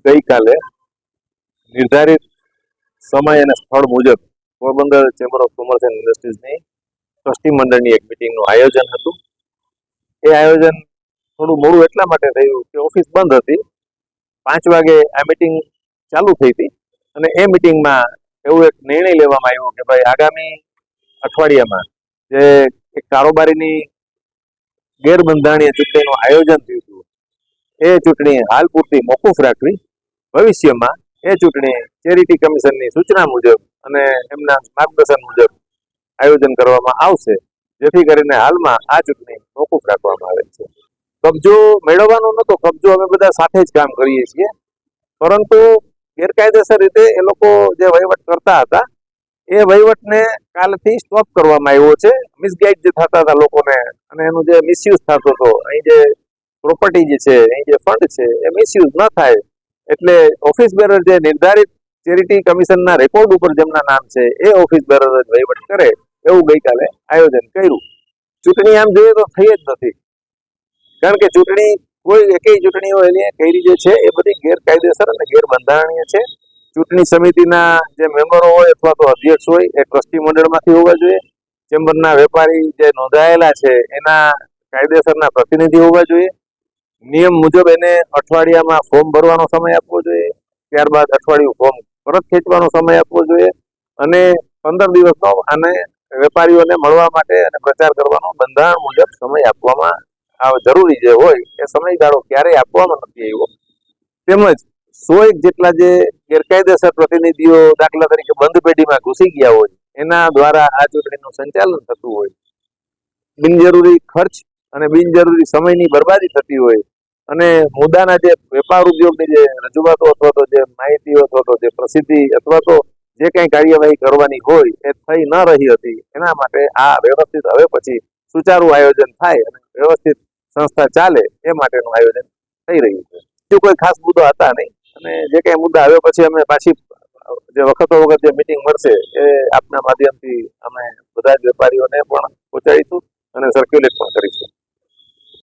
ગઈકાલે નિર્ધારિત સમય અને સ્થળ મુજબ Porbandar chamber of commerce and ઇન્ડસ્ટ્રીઝની ટ્રસ્ટી મંડળની એક મિટિંગનું આયોજન હતું. એ આયોજન થોડું મોડું એટલા માટે થયું કે ઓફિસ બંધ હતી. 5 વાગે આ મિટિંગ ચાલુ થઈ હતી અને એ મિટિંગમાં એવું એક નિર્ણય લેવામાં આવ્યો કે ભાઈ આગામી અઠવાડિયામાં જે એક કારોબારીની ગેરબંધારણીય ચૂંટણીનું આયોજન થયું હતું એ ચૂંટણી હાલ પૂરતી મોકૂફ રાખવી. ભવિષ્યમાં એ ચૂંટણી ચેરિટી કમિશનની સૂચના મુજબ અને એમના માર્ગદર્શન મુજબ આયોજન કરવામાં આવશે, જેથી કરીને હાલમાં આ ચૂંટણી મોકૂફ રાખવામાં આવે છે. કબજો મેળવવાનો નહોતો, કબજો અમે બધા સાથે જ કામ કરીએ છીએ, પરંતુ ગેરકાયદેસર રીતે એ લોકો જે વહીવટ કરતા હતા એ વહીવટને કાલથી સ્ટોપ કરવામાં આવ્યો છે. મિસગાઈડ જે થતા હતા લોકોને અને એનું જે મિસયુઝ થતો હતો, અહીં જે પ્રોપર્ટી જે છે, અહીં જે ફંડ છે એ મિસયુઝ ન થાય એટલે ઓફિસ બેરર જે નિર્ધારિત ચેરિટી કમિશનના રેકોર્ડ ઉપર જેમના નામ છે એ ઓફિસ બેરર જ વહીવટ કરે એવું ગઈકાલે આયોજન કર્યું. ચૂંટણી આમ જોઈએ તો થઈ જ નથી, કારણ કે ચૂંટણી કોઈ એકેય ચૂંટણીઓ એની કરી જે છે એ બધી ગેરકાયદેસર અને ગેરબંધારણીય છે. ચૂંટણી સમિતિના જે મેમ્બરો હોય અથવા તો અધ્યક્ષ હોય એ ટ્રસ્ટી મંડળમાંથી હોવા જોઈએ. ચેમ્બરના વેપારી જે નોંધાયેલા છે એના કાયદેસરના પ્રતિનિધિ હોવા જોઈએ. નિયમ મુજબ એને અઠવાડિયામાં ફોર્મ ભરવાનો સમય આપવો જોઈએ, ત્યારબાદ અઠવાડિયું ફોર્મ પરત ખેંચવાનો સમય આપવો જોઈએ અને 15 દિવસનો આને વેપારીઓને મળવા માટે અને પ્રચાર કરવાનો બંધારણ મુજબ સમય આપવામાં જરૂરી જે હોય એ સમયગાળો ક્યારેય આપવામાં નથી આવ્યો. તેમજ 101 જેટલા જે ગેરકાયદેસર પ્રતિનિધિઓ દાખલા તરીકે બંધ પેઢીમાં ઘૂસી ગયા હોય એના દ્વારા આ ચૂંટણીનું સંચાલન થતું હોય, બિનજરૂરી ખર્ચ અને બિનજરૂરી સમયની બરબાદી થતી હોય અને મુદ્દાના જે વેપાર ઉદ્યોગની જે રજૂઆતો અથવા તો જે માહિતીઓ અથવા તો જે પ્રસિદ્ધિ અથવા તો જે કંઈ કાર્યવાહી કરવાની હોય એ થઈ ન રહી હતી, એના માટે આ વ્યવસ્થિત હવે પછી સુચારું આયોજન થાય અને વ્યવસ્થિત સંસ્થા ચાલે એ માટેનું આયોજન થઈ રહ્યું છે. બીજું કોઈ ખાસ મુદ્દો હતા નહીં અને જે કંઈ મુદ્દા આવ્યો પછી અમે પાછી જે વખતો વખત જે મિટિંગ મળશે એ આપના માધ્યમથી અમે બધા જ વેપારીઓને પણ પહોંચાડીશું અને સર્ક્યુલેટ પણ કરીશું.